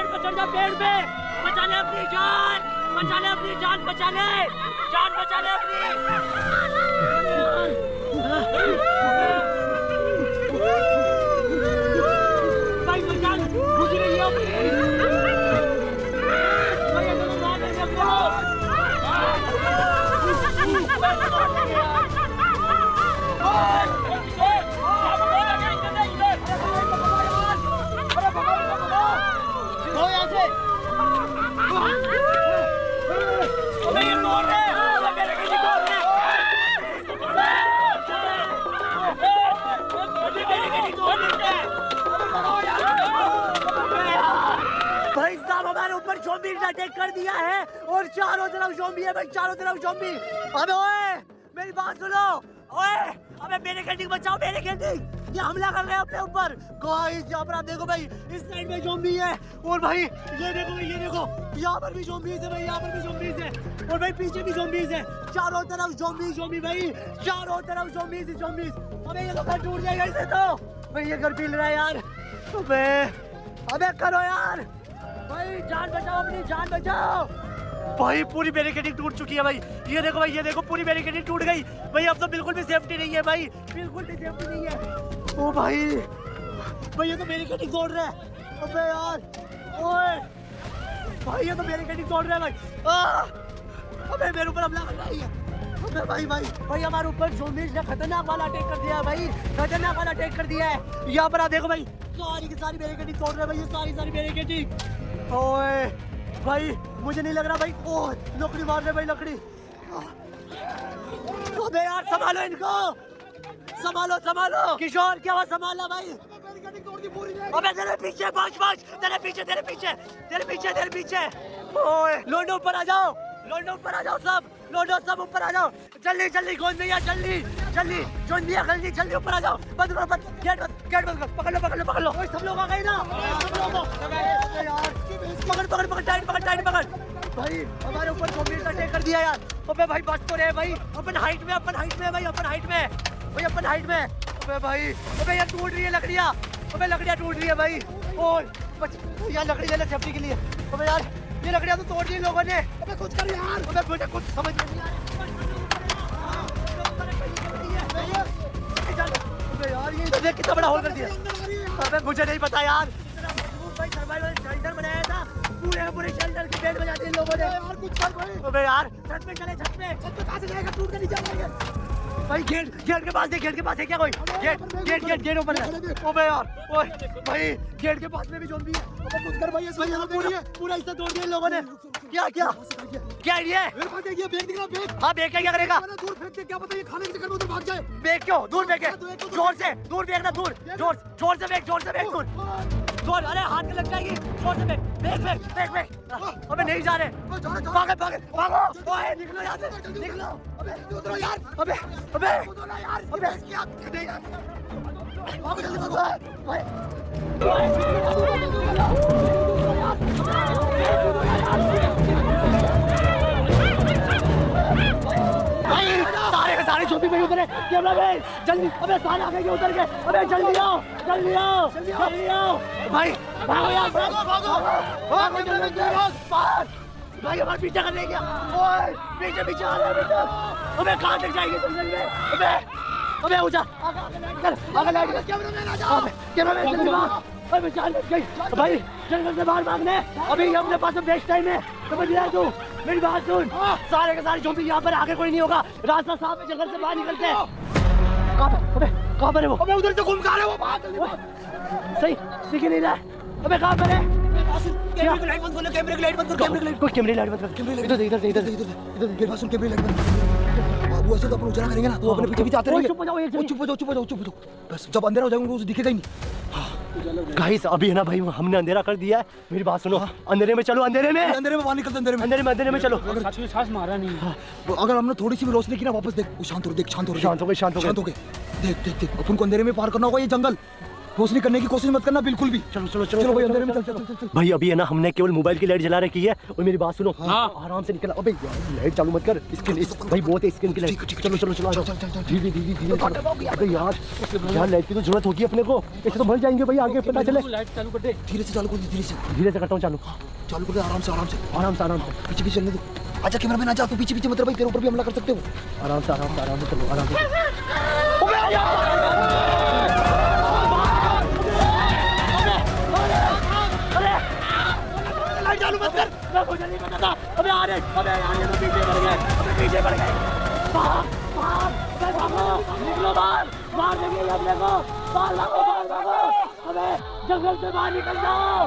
पेड़ पे चढ़ जा, पेड़ पे। बचा ले अपनी जान, बचा ले अपनी जान, बचा ले जान, बचा ले अपनी। भाई जान बुझ रही है अपनी। भाई साहब हमारे ऊपर ज़ॉम्बी ने अटैक कर दिया है और चारों तरफ ज़ॉम्बी है भाई, चारों तरफ ज़ॉम्बी। अबे ओए मेरी बात सुनो, ओए अबे मेरे गेटिंग बचाओ, मेरे गेटिंग, ये हमला कर रहे हैं अपने ऊपर। गाइस यहाँ पर आप देखो भाई, इस साइड में ज़ॉम्बी है और भाई ये देखो भाई, ये देखो यहाँ पर भी ज़ॉम्बीज़ है भाई, यहाँ पर भी ज़ॉम्बीज़ है और भाई पीछे भी ज़ॉम्बीज़ है। चारों तरफ ज़ॉम्बी भाई, चारों तरफ ज़ॉम्बीज़। अबे ये तो घर टूट जाएगा इसे तो भाई, ये घर पील रहा है यार। अबे करो यार भाई, जान बचाओ अपनी, जान बचाओ भाई। पूरी बैरिकेडिंग टूट चुकी है भाई, ये देखो भाई, ये देखो पूरी बैरिकेडिंग टूट गई भाई। अब तो बिल्कुल भी सेफ्टी नहीं है भाई, बिल्कुल भी सेफ्टी नहीं है। ओ भाई ये तो बैरिकेडिंग तोड़ रहा है। अबे यार ओए भाई, ये तो बैरिकेडिंग तोड़ रहा है भाई। अबे मेरे ऊपर हमला कर रही है। अबे भाई हमारे ऊपर ज़ॉम्बीज़ ने खतरनाक वाला अटैक कर दिया है भाई, खतरनाक वाला अटैक कर दिया है। यहाँ पर आप देखो भाई, सारी की सारी बैरिकेडिंग तोड़ रहे हैं भाई, ये सारी बैरिकेडिंग। ओए भाई मुझे नहीं लग रहा भाई, ओह लकड़ी मार रहे भाई, लकड़ी। अबे यार संभालो इनको, संभालो किशोर, क्या हुआ, संभालो भाई। अबे तेरे पीछे, तेरे पीछे। ओए लोंडो ऊपर आ जाओ, लोंडो सब ऊपर आ जाओ, जल्दी गोंद भैया, जल्दी जोन भैया, जल्दी ऊपर आ जाओ। बंद करो, गेट बंद कर, पकड़ लो। ओए सब लोग आ गए ना, सब लोग यार, पकड़ टाइट पकड़ भाई। हमारे ऊपर ज़ॉम्बी ने अटैक कर दिया यार। अबे भाई बच तो रहे भाई, अपन हाइट में भाई, अपन हाइट में। अबे भाई, अबे यार टूट रही है लकड़ियाँ, लकड़ियाँ टूट रही है भाई। ओए यार लकड़ी ले ले सेफ्टी के लिए। अबे यार ये लकड़ियाँ तो तोड़ दी लोगों ने। अबे कुछ कर यार, अबे मुझे कुछ समझ नहीं आ रहा। अबे यार ये देख कितना बड़ा होल कर दिया। अबे मुझे नहीं पता यार, भाई सर्वाइवल शेल्टर बनाया था, पूरे शेल्टर की बेड बजा दी लोगों ने यार। कुछ कर भाई। अबे यार छत पे चले, छत पे कहां से जाएगा, टूट के नीचे जाएगा भाई। गेट के पास है क्या कोई? गेट ओपन है। अबे यार ओए भाई, गेट के पास में भी ज़ॉम्बी है। अबे कुछ कर भाई, इसमें पूरा हिस्सा तोड़ दिया लोगों ने। क्या ये मेरे पास ये बैग दिख रहा, बैग। हां बैग क्या करेगा? दूर फेंक दे, क्या पता ये खाने के चक्कर में उधर भाग जाए। बैग क्यों दूर फेंके? जोर से फेंकना, जोर से फेंक दूर। अरे हाथ में लग जाएगी, जोर से फेंक। अबे नहीं जा रहे, भागो ओए निकलो यहां से, निकलो। अबे उतरो यार, अबे क्या कर यार, भागो जल्दी भागो। सारे ज़ॉम्बी मेरे ऊपर है, कैमरा मैन जल्दी। अबे सारे आ गए उतर के। अबे जल्दी आओ भाई, भागो यार, भागो जल्दी भाई, हमारे पीछे कर ले क्या? ओए पीछे आ रहा है बेटा। अबे कहां तक जाएंगे जल्दी में? अबे ऊंचा आगे लाइट, कैमरामैन आ जाओ, कैमरामैन जल्दी भाग। अबे जान बच गई भाई, जंगल से बाहर भागने। अभी अपने पास बेस्ट टाइम है, समझ रहा है तू? मेरी बात सुन, सारे के सारे ज़ॉम्बी यहाँ पर, आगे कोई नहीं होगा, रास्ता साफ है, जंगल से बाहर निकलते हैं। कहाँ पर है वो? अबे उधर से घूम कर वो बाहर सही दिख नहीं रहा है। अबे कहाँ पर है? कैमरे की लाइट बंद करो, कैमरे की लाइट बंद कर। इधर सुन, कैमरे लाइट बंद। बाबू ऐसे तो अपन उजाला करेंगे ना, तो अपने पीछे आते रहेंगे। चुप हो जाओ। बस जब अंधेरा हो जाएगा उसे दिखेगा ही नहीं। गाइस अभी है ना भाई, हमने अंधेरा कर दिया है, मेरी बात सुनो। अंधेरे में चलो, अंधेरे में बाहर निकलते, अंधेरे में चलो। सांस मारा नहीं। अगर हमने थोड़ी सी भी रोशनी की ना, वापस देख, शांत हो गए। देख अपन को अंधेरे में पार करना होगा ये जंगल। रोशनी करने की कोशिश मत करना बिल्कुल भी। चलो चलो चलो भाई अंधेरे में चल चल चल। भाई अभी है ना हमने केवल मोबाइल की लाइट जला रखी है और मेरी बात सुनो आराम से निकल। अबे यार लाइट चालू मत कर भाई बहुत है स्क्रीन की लाइट। चलो चलो चलो धीरे धीरे धीरे। अबे यार लाइट की तो जरूरत होगी अपने को, ऐसे तो मर जाएंगे भाई आगे पता चले। लाइट चालू कर दे, धीरे से चालू कर दे, धीरे से करता हूँ चालू। चालू कर दे आराम से आराम से आराम से आराम से पीछे पीछे चलने दो। आजा कैमरा मैन आजा, तू पीछे पीछे मत रह भाई, तेरे ऊपर भी हमला कर सकते हो। आराम से आराम से आराम से चलो आराम से। लाइट चालू मत कर, मैं मुझे नहीं पता था। अबे आ रहे, अबे यार ये तो पीछे पड़ गए, अबे पीछे पड़ गए। भाग भाग भागो, निकलो बाहर, मार देंगे अपने को। बाहर भागो, अबे जंगल से बाहर निकल जाओ।